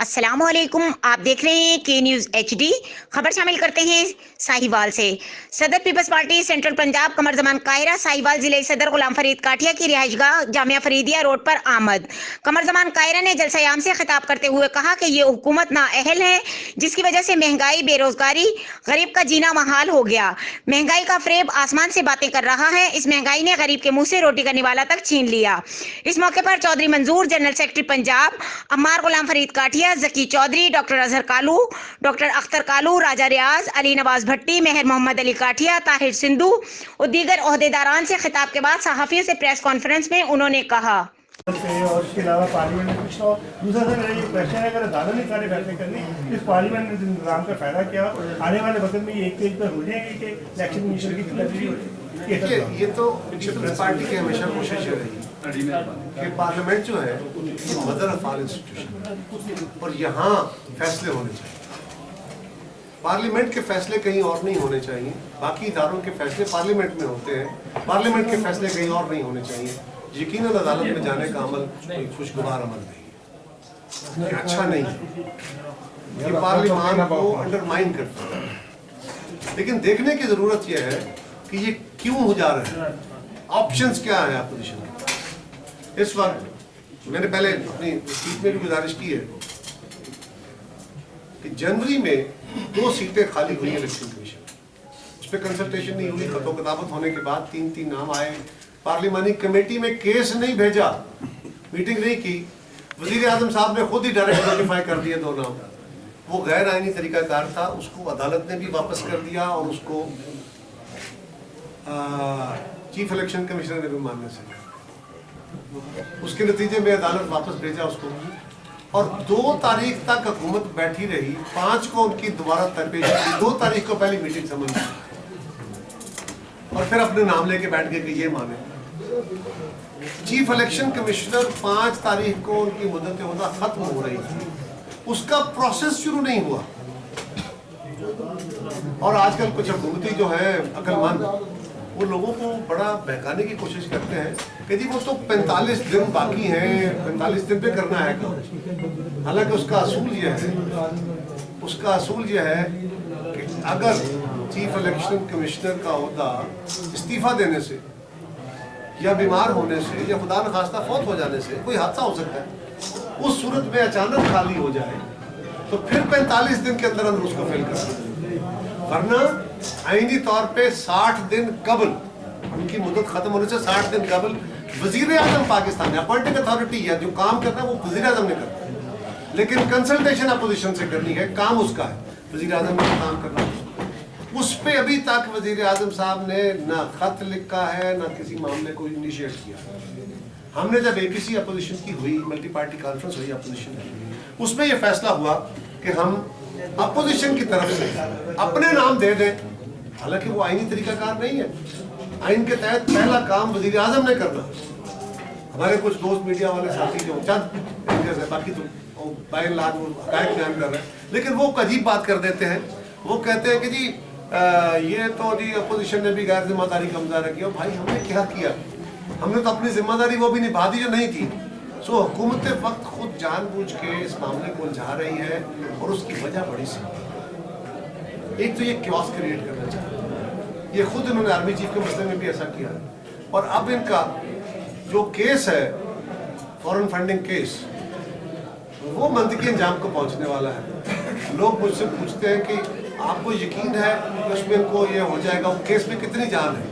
अस्सलामुअलैकुम, आप देख रहे हैं के न्यूज HD। खबर शामिल करते हैं साहिवाल से। सदर पीपल्स पार्टी सेंट्रल पंजाब कमर जमान कायरा साहिवाल जिले सदर गुलाम फरीद काठिया की रिहाइशगाह जामिया फरीदिया रोड पर आमद। कमर जमान कायरा ने जलसायाम से खिताब करते हुए कहा कि ये हुकूमत नाअहल है, जिसकी वजह से महंगाई, बेरोजगारी, गरीब का जीना महाल हो गया। महंगाई का फरेब आसमान से बातें कर रहा है। इस महंगाई ने गरीब के मुंह से रोटी का निवाला तक छीन लिया। इस मौके पर चौधरी मंजूर, जनरल सेक्रेटरी पंजाब, अम्मार गुलाम फरीद काठिया, जकी चौधरी, डॉक्टर अजहर कालू, डॉक्टर अख्तर कालू, राजा रियाज, अली नवाज भट्टी, मेहर मोहम्मद अली काठिया, ताहिर सिंधु और दीगर ओहदेदारान से खिताब के बाद सहाफियों से प्रेस कॉन्फ्रेंस में उन्होंने कहा। और इसके अलावा पार्लियामेंट में कुछ और दूसरा सर मेरा ये क्वेश्चन है, अगर ज़्यादा नहीं सारे फैसले करनी इस पार्लियामेंट निज़ाम का फायदा क्या, आने वाले वक्त में ये एक पेज पर हो जाएगी कि इलेक्शन कमीशन की तब्दीली हो जाएगी? ये तो पीपल्स पार्टी की हमेशा कोशिश रही कि पार्लियामेंट जो है मदर ऑफ ऑल इंस्टीट्यूशन और यहाँ फैसले होने चाहिए। पार्लियामेंट के फैसले कहीं और नहीं होने चाहिए, बाकी इदारों के फैसले पार्लियामेंट में होते हैं, पार्लियामेंट के फैसले कहीं और नहीं होने चाहिए। यकीनन अदालत में जाने का अमल कोई खुशगवार अमल नहीं है, ये अच्छा नहीं है, ये पार्लियामेंट को अंडरमाइन करता है। लेकिन देखने की जरूरत यह है कि ये क्यों हो जा रहा है, ऑप्शंस क्या है अपोजिशन के। इस वक्त मैंने पहले अपनी स्पीच में भी गुजारिश की है कि जनवरी में 2 सीटें खाली हुई इलेक्शन कमीशन, उस पर कंसल्टेशन नहीं हुई, खतो किताबत होने के बाद 3 नाम आए, पार्लिमानी कमेटी में केस नहीं भेजा, मीटिंग नहीं की, वजीर आजम साहब ने खुद ही डायरेक्ट नोटिफाई कर दिए 2 नाम। वो गैर आईनी तरीकाकार था, उसको अदालत ने भी वापस कर दिया और उसको चीफ इलेक्शन कमिश्नर ने भी मानने से, उसके नतीजे में अदालत वापस भेजा उसको। और 2 तारीख तक हुकूमत बैठी रही, 5 को उनकी दोबारा तरपेश की, 2 तारीख को पहली मीटिंग समझ और फिर अपने नाम लेके बैठ गए कि ये माने। चीफ इलेक्शन कमिश्नर 5 तारीख को उनकी मुद्दत ओहदा खत्म हो रही थी, उसका प्रोसेस शुरू नहीं हुआ। और आजकल कुछ हुकूमती जो है अक्लमंद, वो लोगों को बड़ा बहकाने की कोशिश करते हैं कि जी वो तो 45 दिन बाकी हैं, 45 दिन पे करना है काम। हालांकि उसका असूल यह है कि अगर चीफ इलेक्शन कमिश्नर का ओहदा इस्तीफा देने से या बीमार होने से या खुदा न खास्ता फौत हो जाने से कोई हादसा हो सकता है, उस सूरत में अचानक खाली हो जाए तो फिर 45 दिन के अंदर अंदर उसको फिल करना, वरना आईनी तौर पे 60 दिन कबल, उनकी मुद्दत खत्म होने से 60 दिन कबल वजीर आजम पाकिस्तान अपॉइंटिंग अथॉरिटी है, जो काम करना है वो वजीर आजम ने करना है, लेकिन कंसल्टेशन अपोजिशन से करनी है, काम उसका है, वजीर आजम ने काम करना है। उस पे अभी तक वजीर आजम साहब ने ना खत लिखा है ना किसी मामले को इनिशिएट किया। हमने जब APC अपोजिशन की हुई, मल्टी पार्टी कॉन्फ्रेंस हुई अपोजिशन की, उसमें यह फैसला हुआ कि हम अपोजिशन की तरफ से अपने नाम दे दें, हालांकि वो आईनी तरीकाकार नहीं है। आइन के तहत पहला काम वजीर आजम ने करना। हमारे कुछ दोस्त मीडिया वाले साथी जो चंद बाकी तो बाय लाख वो हकायक बयान कर रहे हैं, लेकिन वो अजीब बात कर देते हैं। वो कहते हैं कि जी ये तो जी अपोजिशन ने भी गैर जिम्मेदारी का मुजाहरा किया। भाई हमने क्या किया, हमने तो अपनी जिम्मेदारी वो भी निभा दी जो नहीं की। सो हुकूमत वक्त खुद जानबूझ के इस मामले को उलझा रही है और उसकी वजह बड़ी सी, एक तो ये क्योस क्रिएट करना चाहते, ये खुद इन्होंने आर्मी चीफ के मसले में भी ऐसा किया है। और अब इनका जो केस है फॉरेन फंडिंग केस, वो मंतकी अंजाम को पहुंचने वाला है। लोग मुझसे पूछते हैं कि आपको यकीन है कि उसमें इनको ये हो जाएगा, वो केस में कितनी जान है?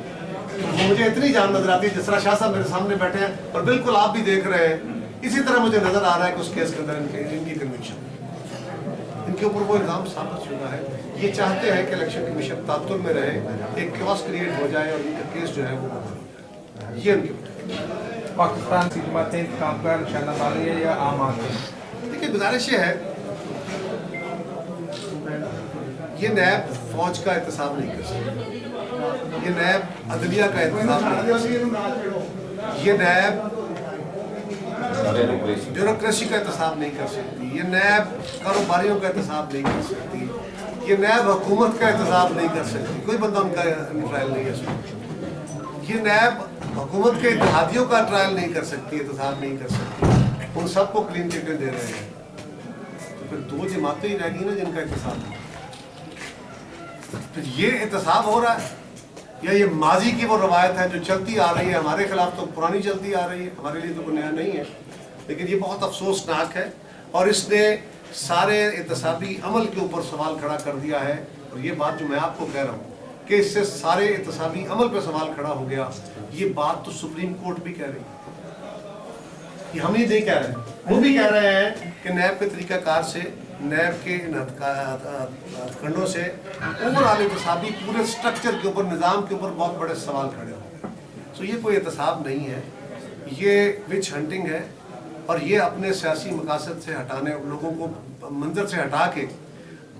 तो मुझे इतनी जान नजर आती है, जिस तरह शाह साहब मेरे सामने बैठे हैं और बिल्कुल आप भी देख रहे हैं, इसी तरह मुझे नजर आ रहा है कि उस केस के अंदर इनकी कन्विक्शन, इनके ऊपर वो इल्जाम साबित शुदा है। ये चाहते हैं कि इलेक्शन कमीशन तातुल में रहे, एक क्योस क्रिएट हो जाए और इनका केस जो है वो ये उनके पाकिस्तान की जमातें इंतकाम का निशाना साधी है या आम आदमी? देखिए गुजारिश ये है, ये नैब फौज का एहतसाब नहीं कर सकती, ये नैब अदलिया का एहतसाब नहीं कर सकती, ये नैब ब्यूरोक्रेसी का एहतसाब नहीं कर सकती, ये नैब कारोबारियों का एहतसाब नहीं कर सकती, ये नैब हुकूमत का एहतसाब नहीं कर सकती, कोई बंदा उनका ट्रायल नहीं है इसमें। ये नैब हुकूमत के इत्तेहादियों का ट्रायल नहीं कर सकती, एहतसाब नहीं कर सकती, उन सबको क्लीन चिटें दे रहे हैं। तो फिर दो जमातें ही रहेगी ना जिनका एहतसाब हो। फिर ये एहतसाब हो रहा है या ये माजी की वो रवायत है जो चलती आ रही है, हमारे खिलाफ तो पुरानी चलती आ रही है, हमारे लिए तो कोई नया नहीं है। लेकिन ये बहुत अफसोसनाक है और इसने सारे एहतसाबी अमल के ऊपर सवाल खड़ा कर दिया है। और ये बात जो मैं आपको कह रहा हूँ कि इससे सारे एहतसाबी अमल पे सवाल खड़ा हो गया, ये बात तो सुप्रीम कोर्ट भी कह रही है, ये हम ही नहीं कह रहे, वो भी कह रहे हैं कि नैब के तरीकाकार से, नैब के खंडों से ओवरऑल एहतसाबी पूरे स्ट्रक्चर के ऊपर, निज़ाम के ऊपर बहुत बड़े सवाल खड़े हो। तो ये कोई एहतसाब नहीं है, ये विच हंटिंग है और ये अपने सियासी मकासद से हटाने, लोगों को मंजर से हटा के,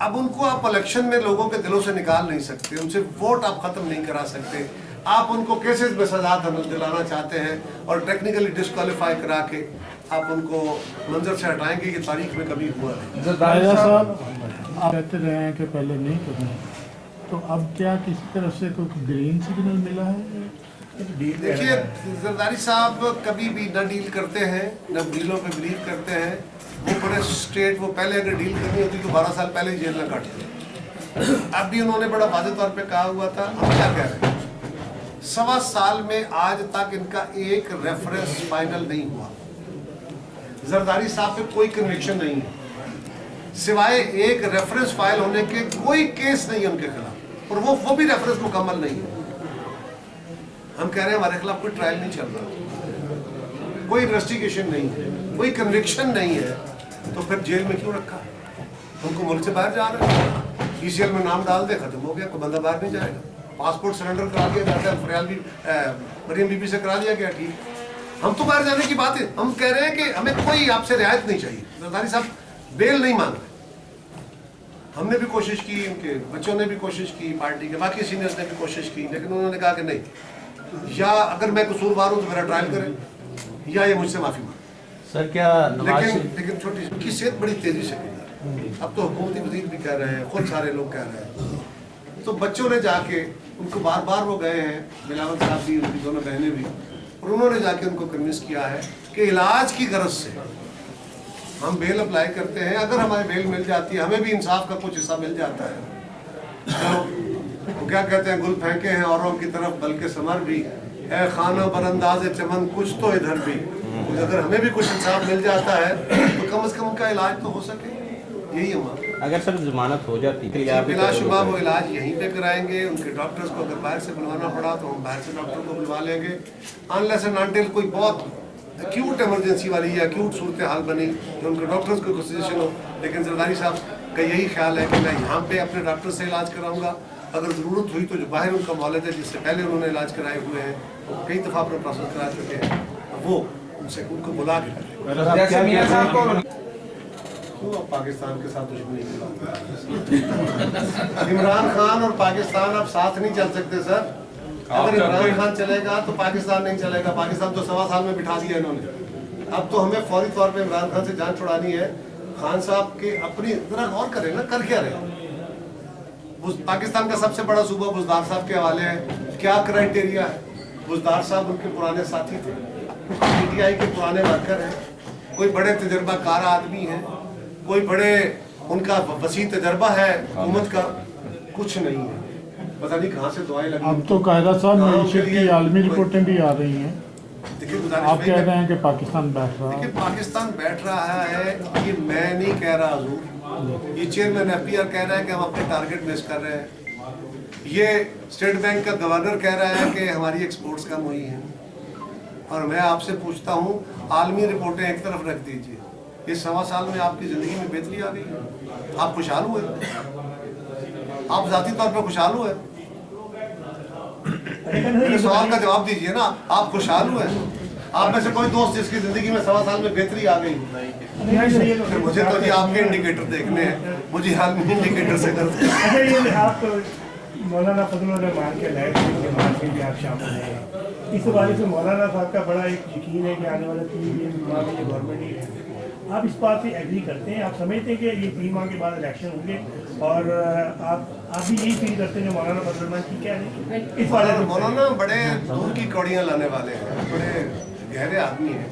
अब उनको आप इलेक्शन में लोगों के दिलों से निकाल नहीं सकते, उनसे वोट आप ख़त्म नहीं करा सकते, आप उनको केसेस में सजा दिलाना चाहते हैं और टेक्निकली डिस्क्वालीफाई करा के आप उनको मंजर से हटाएंगे, ये तारीख में कभी हुआ नहीं। कायरा साहब, आप कहते रहे हैं कि पहले नहीं करना, तो अब क्या किसी तरफ से कोई ग्रीन सिग्नल मिला है? देखिए, जरदारी साहब कभी भी न डील करते हैं, न डीलों पे बिलीव करते हैं। वो बड़े स्टेट, वो पहले अगर डील करनी होती तो 12 साल पहले ही जेल में काटते। अब भी उन्होंने बड़ा वाज़ेह तौर पे कहा हुआ था, हम क्या कह रहे हैं, 1.25 साल में आज तक इनका एक रेफरेंस फाइनल नहीं हुआ। जरदारी साहब पे कोई कन्विक्शन नहीं है, सिवाय एक रेफरेंस फाइल होने के कोई केस नहीं है उनके खिलाफ, और वो भी रेफरेंस मुकम्मल नहीं है। हम कह रहे हैं हमारे खिलाफ कोई ट्रायल नहीं चल रहा, कोई इन्वेस्टिगेशन नहीं है, कोई कन्विक्शन नहीं है, तो फिर जेल में क्यों रखा? उनको मुल्क से बाहर जा रहे हैं, ECL में नाम डाल दे, खत्म हो गया, कोई बंदा बाहर नहीं जाएगा। पासपोर्ट सरेंडर करा दिया जाता है, फरियाल भी मरियम बीबी से करा दिया गया, ठीक। हम तो बाहर जाने की बात है, हम कह रहे हैं कि हमें कोई आपसे रियायत नहीं चाहिए। जरदारी साहब बेल नहीं मांग रहे, हमने भी कोशिश की, उनके बच्चों ने भी कोशिश की, पार्टी के बाकी सीनियर्स ने भी कोशिश की, लेकिन उन्होंने कहा कि नहीं, या अगर मैं कसूरवार हूँ तो मेरा ट्रायल करें या ये मुझसे माफ़ी मांगे। सर क्या लेकिन छोटी उनकी सेहत बड़ी तेज़ी से गिरी, अब तो हुकूमती वज़ीर भी कह रहे हैं, खुद सारे लोग कह रहे हैं। तो बच्चों ने जाके उनको बार बार वो गए हैं, बिलावल साहब भी, उनकी दोनों बहनें भी, और उन्होंने जाके उनको कन्विंस किया है कि इलाज की गरज से हम बेल अप्लाई करते हैं, अगर हमारी बेल मिल जाती है, हमें भी इंसाफ का कुछ हिस्सा मिल जाता है। तो वो क्या कहते हैं, गुल फेंके हैं औरों की तरफ बल्कि समर भी है, खाना बरंदाज चमन कुछ तो इधर भी, तो अगर हमें भी कुछ इंसाफ मिल जाता है तो कम से कम उनका इलाज तो हो सके, यही हमारा। अगर सर जमानत हो जाती है बिलाशुबा वो इलाज यहीं पे कराएंगे, उनके डॉक्टर्स को अगर बाहर से बुलवाना पड़ा तो हम बाहर से डॉक्टर को बुलवा लेंगे, अनलेस एंड अनटिल कोई बहुत एक्यूट इमरजेंसी वाली या एक्यूट सूरत हाल बनी तो उनके डॉक्टर्स को सजेशन हो। लेकिन जरदारी साहब का यही ख्याल है कि मैं यहाँ पे अपने डॉक्टर से इलाज कराऊंगा, अगर ज़रूरत हुई तो जो बाहर उनका मौलद है जिससे पहले उन्होंने इलाज कराए हुए हैं, तो कई दफ़ा अपने प्रोसेस करा चुके हैं, वो उनसे उनको बुला के करें। क्यों अब पाकिस्तान के साथ दुश्मनी की बात? इमरान खान और पाकिस्तान अब साथ नहीं चल सकते सर। अगर इमरान खान चलेगा तो पाकिस्तान नहीं चलेगा, पाकिस्तान तो 1.25 साल में बिठा दिया इन्होंने। अब तो हमें फौरी तौर पे इमरान खान से जान छुड़ानी है। खान साहब के अपनी जरा गौर करें ना, कर क्या रहे? पाकिस्तान का सबसे बड़ा सूबा बुज़दार साहब के हवाले है, क्या क्राइटेरिया है? बुज़दार साहब उनके पुराने साथी थे, PTI के पुराने वर्कर हैं, कोई बड़े तजर्बाकार आदमी हैं, कोई बड़े उनका वसी तजर्बा है हुकूमत का, कुछ नहीं है, पता नहीं कहाँ से दुआएं लगी। अब तो कायदा साहब मईशत की आलमी रिपोर्टें भी आ रही हैं, देखिए आप कह रहे हैं कि पाकिस्तान बैठ रहा है। देखिए पाकिस्तान बैठ रहा है, ये मैं नहीं कह रहा हजूर, ये चेयरमैन FPR कह रहा है कि हम अपने टारगेट मिस कर रहे हैं, ये स्टेट बैंक का गवर्नर कह रहा है कि हमारी एक्सपोर्ट्स कम हुई हैं। और मैं आपसे पूछता हूँ, आलमी रिपोर्टें एक तरफ रख दीजिए, ये 1.25 साल में आपकी ज़िंदगी में बेहतरी आ गई? आप खुशहाल हुए? आप ज़ाती तौर पर खुशहाल हुए? मेरे सवाल का जवाब दीजिए ना, आप खुशहाल हुए? आप में से कोई दोस्त जिसकी ज़िंदगी में 1.25 साल में बेहतरी आ गई? मुझे तो जी आपके इंडिकेटर देखने हैं, मुझे आलमी इंडिकेटर से करते हैं। अच्छा, ये आप मौलाना फजल रहमान के लाइफ के बाद में भी आप शामिल हैं, इस बारे से मौलाना साहब का बड़ा एक यकीन है कि आने वाले 3 दिन बाद ये गवर्नमेंट ही है। आप इस बात से एग्री करते हैं, आप समझते हैं कि ये 3 माह के बाद इलेक्शन होंगे और आप भी यही फील करते हैं जो मौलाना फजल रहमान की कह रहे हैं इस बारे में? मौलाना बड़े दूर की कौड़ियाँ लाने वाले हैं, बड़े गहरे आदमी हैं।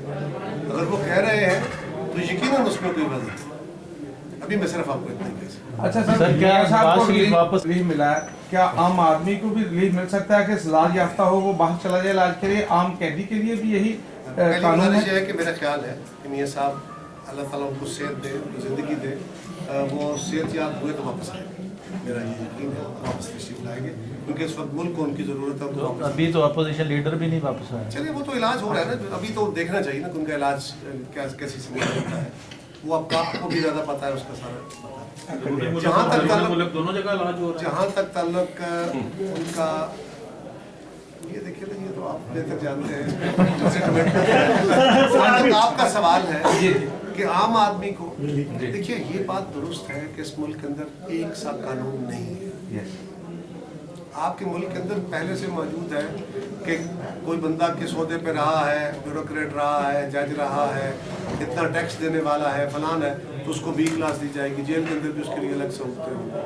अगर वो कह रहे हैं तो यकीनन उसमें कोई वजह नहीं। अभी मैं सिर्फ आपको इतना ही कह सकता अच्छा सर, सर, क्या मियां साहब को बात रिलीफ वापस- रिलीफ मिला है, क्या आम आदमी को भी रिलीफ मिल सकता है कि इलाज याफ्ता हो वो बाहर चला जाए इलाज के लिए? आम कैदी के लिए भी यही पहली कानून गुजारिश है? ये है कि मेरा ख्याल है कि मियाँ साहब अल्लाह ताला उनको सेहत दे, उनको ज़िंदगी दे, वो सेहत याब हुए तो वापस आएंगे। मेरा ये यकीन है वापस तशरीफ लाएंगे, क्योंकि इस वक्त मुल्क को उनकी ज़रूरत है। उनको वापस अभी तो अपोजिशन लीडर भी नहीं वापस आया। चलिए वो तो इलाज हो रहा है ना, अभी तो देखना चाहिए ना कि उनका इलाज कैसी समझ होता है। वो आपको भी ज़्यादा पता है उसका सारा। जहाँ तक ताल्लुक दोनों जगह इलाज हो जहाँ तक ताल्लुक उनका, ये देखिए ना, ये तो आप बेहतर जानते हैं जैसे कमेंट करते हैं। जहाँ तक आपका सवाल है कि आम आदमी को, देखिए ये बात दुरुस्त है कि इस मुल्क के अंदर एक सा कानून नहीं है। आपके मुल्क के अंदर पहले से मौजूद है कि कोई बंदा किस ओहदे पे रहा है, ब्यूरोक्रेट रहा है, जज रहा है, इतना टैक्स देने वाला है, फलान है, तो उसको B क्लास दी जाएगी, जेल के अंदर भी उसके लिए अलग सहूलतें होंगी।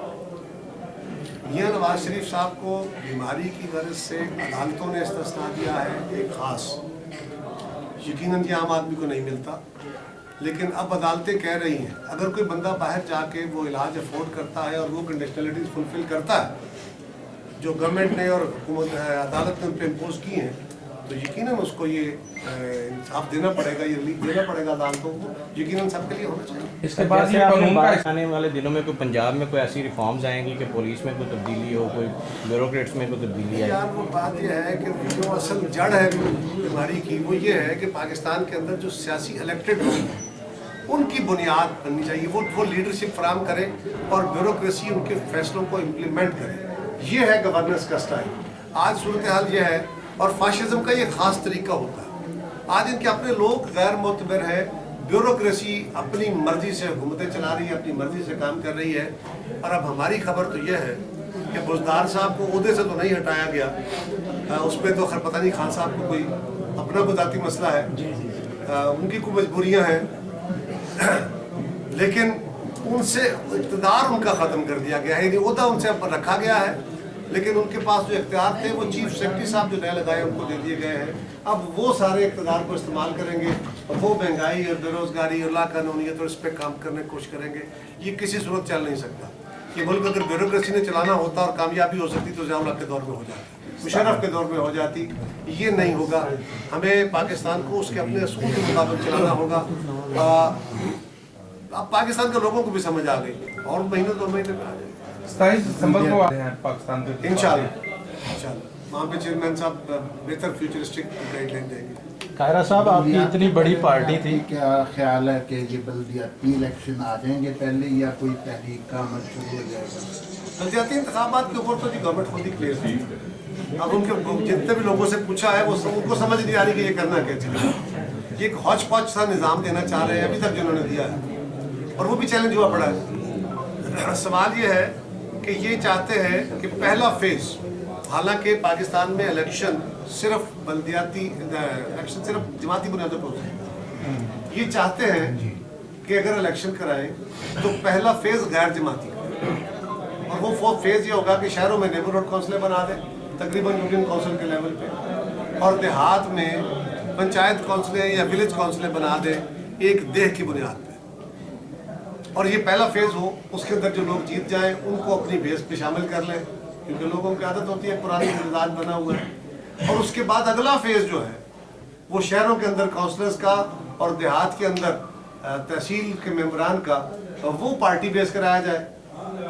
मियां नवाज शरीफ साहब को बीमारी की वजह से अदालतों ने इस्तिस्ना दिया है एक ख़ास, यकीनन ये आम आदमी को नहीं मिलता, लेकिन अब अदालतें कह रही हैं अगर कोई बंदा बाहर जाके वो इलाज अफोर्ड करता है और वो कंडीशनलिटीज फुलफिल करता है जो गवर्नमेंट ने और हुकूमत अदालत ने उन पर इम्पोज की हैं, तो यकीनन उसको ये इंसाफ देना पड़ेगा, ये रिलीफ देना पड़ेगा अदालतों को, यकीनन सबके लिए होना चाहिए। इसके बाद ये कानून का आने वाले दिनों में कोई पंजाब में कोई ऐसी रिफॉर्म्स आएंगी कि पुलिस में कोई तब्दीली हो, कोई ब्यूरोक्रेट्स में कोई तब्दीली आए? यार वो बात ये है कि जो असल जड़ है बीमारी की वो ये है कि पाकिस्तान के अंदर जो सियासी इलेक्टेड लोग हैं उनकी बुनियाद बननी चाहिए, वो लीडरशिप फराम करें और ब्यूरोक्रेसी उनके फैसलों को इम्प्लीमेंट करे। ये है गवर्नेंस का स्टाइल। आज सूरत हाल ये है, और फाशिज्म का ये ख़ास तरीका होता है। आज इनके अपने लोग गैर मोतबर है, ब्यूरोक्रेसी अपनी मर्जी से हुकूमतें चला रही है, अपनी मर्जी से काम कर रही है। और अब हमारी खबर तो यह है कि बुज़दार साहब को ओहदे से तो नहीं हटाया गया, उस पर तो खैर पता नहीं खान साहब को कोई अपना गुदाती मसला है, उनकी कोई मजबूरियाँ हैं, लेकिन उनसे इक़्तिदार उनका ख़त्म कर दिया गया है, यानी ओहदा उनसे रखा गया है, लेकिन उनके पास जो इख्तियार थे वो चीफ सेक्रेटरी साहब जो नए लगाए उनको दे दिए गए हैं। अब वो सारे इख्तियार को इस्तेमाल करेंगे और वो महंगाई और बेरोज़गारी और लाकानूनियत और इस पर काम करने की कोशिश करेंगे। ये किसी सूरत चल नहीं सकता। ये मुल्क अगर ब्यूरोक्रेसी ने चलाना होता और कामयाबी हो सकती तो ज़िया-उल-हक के दौर में हो जाती, मुशर्रफ के दौर में हो जाती। ये नहीं होगा, हमें पाकिस्तान को उसके अपने असूल के मुताबिक चलाना होगा। अब पाकिस्तान के लोगों को भी समझ आ गई और महीने 2 महीने में आ जाएगी 27 दिसंबर को आते हैं पाकिस्तान के इंशाल्लाह। वहाँ पे चेयरमैन साहब बेहतर फ्यूचरिस्टिक गाइडलाइन देंगे। कायरा साहब, आपकी इतनी बड़ी पार्टी थी, क्या ख्याल है कि ये बल्दियाती इलेक्शन आ जाएंगे पहले या कोई तहरीक का अमल शुरू हो जाएगा? बल्दियाती इंतखाबात के ऊपर तो जी गवर्नमेंट खुद ही क्लियर है। अब उनके जितने भी लोगों से पूछा है वो उनको समझ नहीं आ रही कि ये करना क्या चाहिए। ये एक हौच पौच सा निज़ाम देना चाह रहे हैं अभी तक जिन्होंने दिया है, और वो भी चैलेंज हुआ पड़ा है। सवाल ये है कि ये चाहते हैं कि पहला फेज, हालांकि पाकिस्तान में इलेक्शन सिर्फ बल्दियाती इलेक्शन सिर्फ जमाती बुनियादों पर होता है। ये चाहते हैं कि अगर इलेक्शन कराएं तो पहला फेज गैर जमाती करें, और वो फेज ये होगा कि शहरों में नेबरहुड काउंसिलें बना दें तकरीबन यूनियन काउंसिल के लेवल पे, और देहात में पंचायत काउंसिलें या विलेज काउंसिलें बना दें एक देह की बुनियाद पे। और ये पहला फेज हो, उसके अंदर जो लोग जीत जाएं उनको अपनी बेस पे शामिल कर लें, क्योंकि लोगों की आदत होती है, पुरानी मिजाज बना हुआ है। और उसके बाद अगला फेज जो है वो शहरों के अंदर काउंसलर्स का और देहात के अंदर तहसील के मेंबरान का वो पार्टी बेस कराया जाए।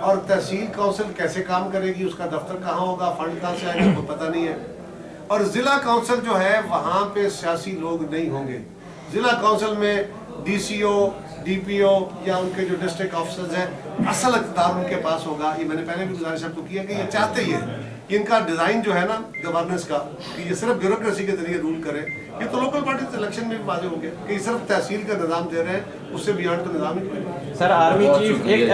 और तहसील काउंसिल कैसे काम करेगी, उसका दफ्तर कहाँ होगा, फंड कहाँ से आएगा, कोई पता नहीं है। और ज़िला काउंसिल जो है वहाँ पे सियासी लोग नहीं होंगे। ज़िला काउंसिल में DCO, DPO या उनके जो डिस्ट्रिक्ट ऑफिसर्स हैं असल इक़्तिदार उनके पास होगा। ये मैंने पहले भी गुजारिश आपको किया कि ये चाहते ही है कि इनका डिज़ाइन जो है ना गवर्नेंस का, कि ये सिर्फ ब्यूरोक्रेसी के जरिए रूल करे। ये तो लोकल पार्टी इलेक्शन में भी वाज़ेह हो गया कि सिर्फ तहसील का निज़ाम दे रहे हैं, उससे बियॉन्ड तो निज़ाम ही कोई नहीं। सर आर्मी चीफ एक